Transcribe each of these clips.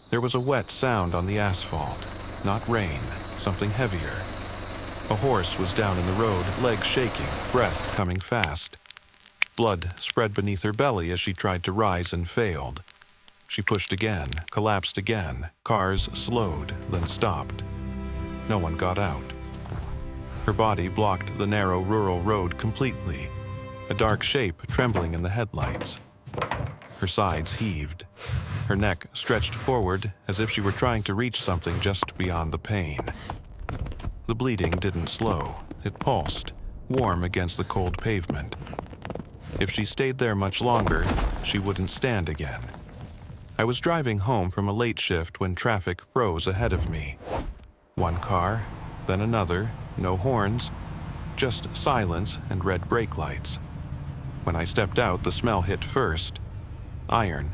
There was a wet sound on the asphalt, not rain, something heavier. A horse was down in the road, legs shaking, breath coming fast. Blood spread beneath her belly as she tried to rise and failed. She pushed again, collapsed again. Cars slowed, then stopped. No one got out. Her body blocked the narrow rural road completely, a dark shape trembling in the headlights. Her sides heaved. Her neck stretched forward as if she were trying to reach something just beyond the pain. The bleeding didn't slow. It pulsed, warm against the cold pavement. If she stayed there much longer, she wouldn't stand again. I was driving home from a late shift when traffic froze ahead of me. One car, then another, no horns, just silence and red brake lights. When I stepped out, the smell hit first. Iron,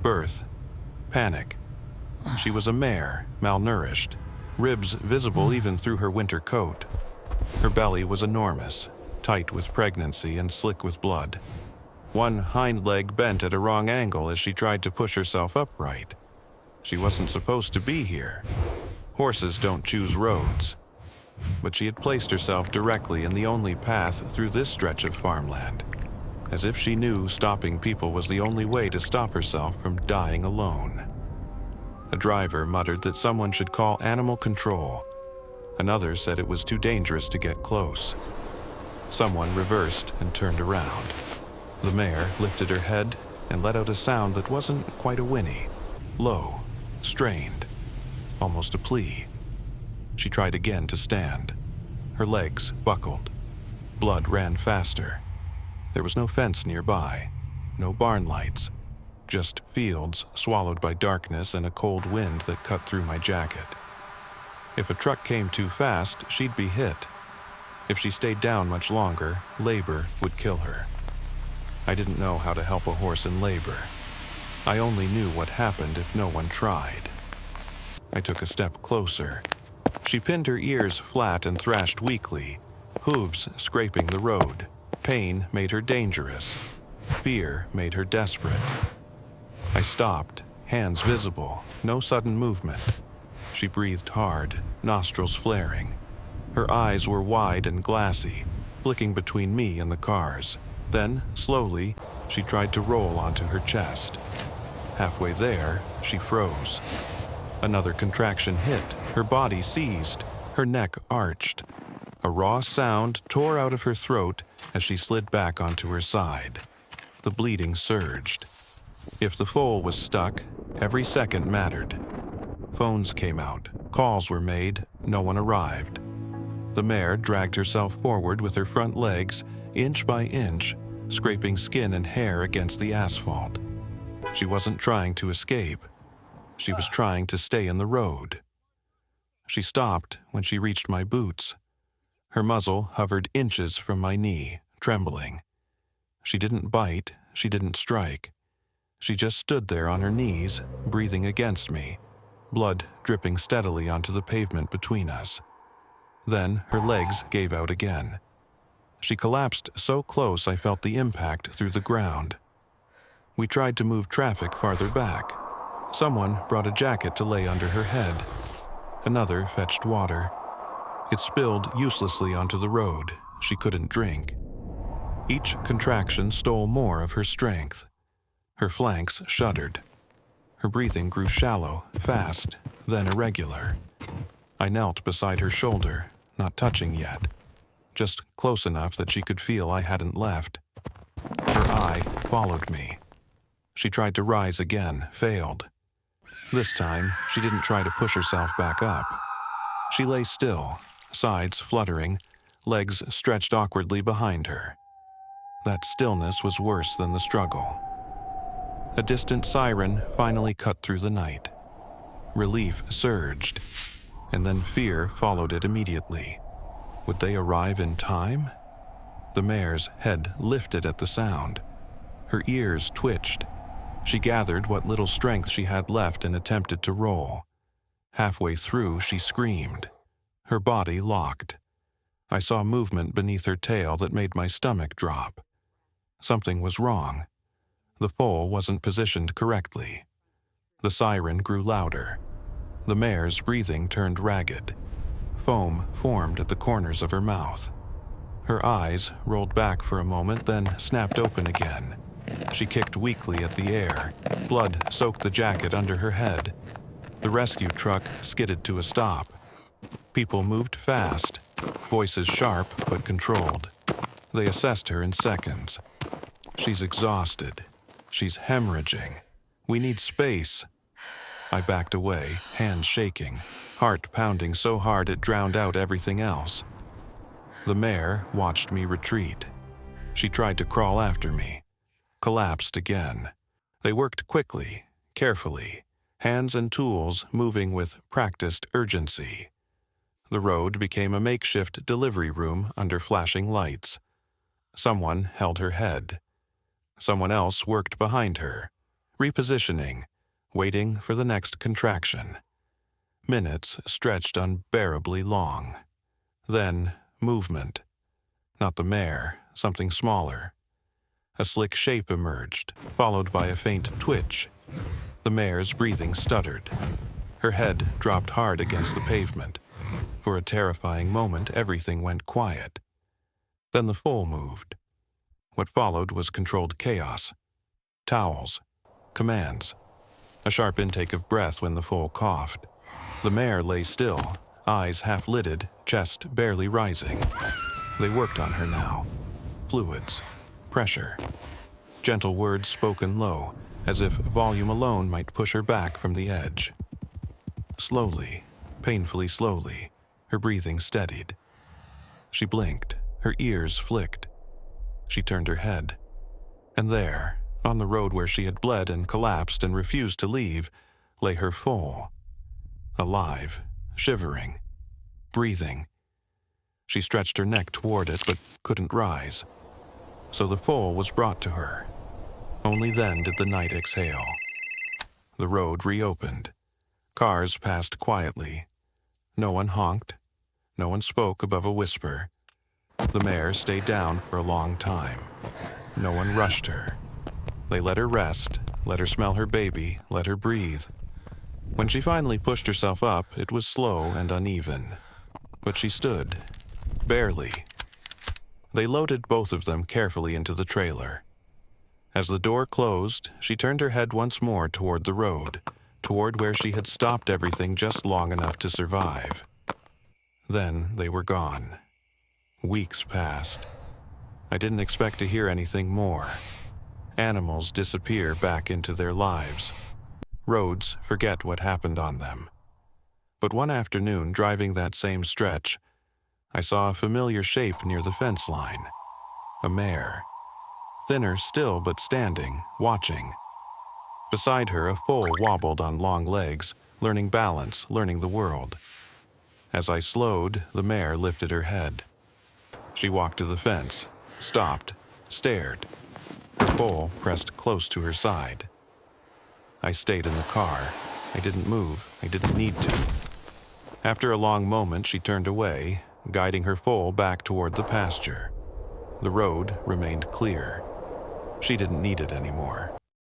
birth, panic. She was a mare, malnourished, ribs visible even through her winter coat. Her belly was enormous, tight with pregnancy and slick with blood. One hind leg bent at a wrong angle as she tried to push herself upright. She wasn't supposed to be here. Horses don't choose roads. But she had placed herself directly in the only path through this stretch of farmland, as if she knew stopping people was the only way to stop herself from dying alone. A driver muttered that someone should call animal control. Another said it was too dangerous to get close. Someone reversed and turned around. The mare lifted her head and let out a sound that wasn't quite a whinny. Low, strained, almost a plea. She tried again to stand. Her legs buckled. Blood ran faster. There was no fence nearby, no barn lights, just fields swallowed by darkness and a cold wind that cut through my jacket. If a truck came too fast, she'd be hit. If she stayed down much longer, labor would kill her. I didn't know how to help a horse in labor. I only knew what happened if no one tried. I took a step closer. She pinned her ears flat and thrashed weakly, hooves scraping the road. Pain made her dangerous. Fear made her desperate. I stopped, hands visible, no sudden movement. She breathed hard, nostrils flaring. Her eyes were wide and glassy, flicking between me and the cars. Then, slowly, she tried to roll onto her chest. Halfway there, she froze. Another contraction hit, her body seized, her neck arched. A raw sound tore out of her throat as she slid back onto her side. The bleeding surged. If the foal was stuck, every second mattered. Phones came out, calls were made, no one arrived. The mare dragged herself forward with her front legs, inch by inch, scraping skin and hair against the asphalt. She wasn't trying to escape. She was trying to stay in the road. She stopped when she reached my boots. Her muzzle hovered inches from my knee, trembling. She didn't bite, she didn't strike. She just stood there on her knees, breathing against me, blood dripping steadily onto the pavement between us. Then her legs gave out again. She collapsed so close I felt the impact through the ground. We tried to move traffic farther back. Someone brought a jacket to lay under her head. Another fetched water. It spilled uselessly onto the road. She couldn't drink. Each contraction stole more of her strength. Her flanks shuddered. Her breathing grew shallow, fast, then irregular. I knelt beside her shoulder, not touching yet, just close enough that she could feel I hadn't left. Her eye followed me. She tried to rise again, failed. This time, she didn't try to push herself back up. She lay still, sides fluttering, legs stretched awkwardly behind her. That stillness was worse than the struggle. A distant siren finally cut through the night. Relief surged, and then fear followed it immediately. Would they arrive in time? The mare's head lifted at the sound. Her ears twitched. She gathered what little strength she had left and attempted to roll. Halfway through, she screamed. Her body locked. I saw movement beneath her tail that made my stomach drop. Something was wrong. The foal wasn't positioned correctly. The siren grew louder. The mare's breathing turned ragged. Foam formed at the corners of her mouth. Her eyes rolled back for a moment, then snapped open again. She kicked weakly at the air. Blood soaked the jacket under her head. The rescue truck skidded to a stop. People moved fast, voices sharp but controlled. They assessed her in seconds. She's exhausted. She's hemorrhaging. We need space. I backed away, hands shaking, heart pounding so hard it drowned out everything else. The mare watched me retreat. She tried to crawl after me, collapsed again. They worked quickly, carefully, hands and tools moving with practiced urgency. The road became a makeshift delivery room under flashing lights. Someone held her head. Someone else worked behind her, repositioning, waiting for the next contraction. Minutes stretched unbearably long. Then, movement. Not the mare, something smaller. A slick shape emerged, followed by a faint twitch. The mare's breathing stuttered. Her head dropped hard against the pavement. For a terrifying moment, everything went quiet. Then the foal moved. What followed was controlled chaos. Towels, commands, a sharp intake of breath when the foal coughed. The mare lay still, eyes half-lidded, chest barely rising. They worked on her now. Fluids, pressure, gentle words spoken low, as if volume alone might push her back from the edge. Slowly, painfully slowly, her breathing steadied. She blinked, her ears flicked. She turned her head. And there, on the road where she had bled and collapsed and refused to leave, lay her foal. Alive, shivering, breathing. She stretched her neck toward it but couldn't rise. So the foal was brought to her. Only then did the night exhale. The road reopened. Cars passed quietly. No one honked. No one spoke above a whisper. The mare stayed down for a long time. No one rushed her. They let her rest, let her smell her baby, let her breathe. When she finally pushed herself up, it was slow and uneven. But she stood, barely. They loaded both of them carefully into the trailer. As the door closed, she turned her head once more toward the road, toward where she had stopped everything just long enough to survive. Then they were gone. Weeks passed. I didn't expect to hear anything more. Animals disappear back into their lives. Roads forget what happened on them. But one afternoon, driving that same stretch, I saw a familiar shape near the fence line. A mare. Thinner still but standing, watching. Beside her, a foal wobbled on long legs, learning balance, learning the world. As I slowed, the mare lifted her head. She walked to the fence, stopped, stared. Her foal pressed close to her side. I stayed in the car. I didn't move. I didn't need to. After a long moment, she turned away, guiding her foal back toward the pasture. The road remained clear. She didn't need it anymore.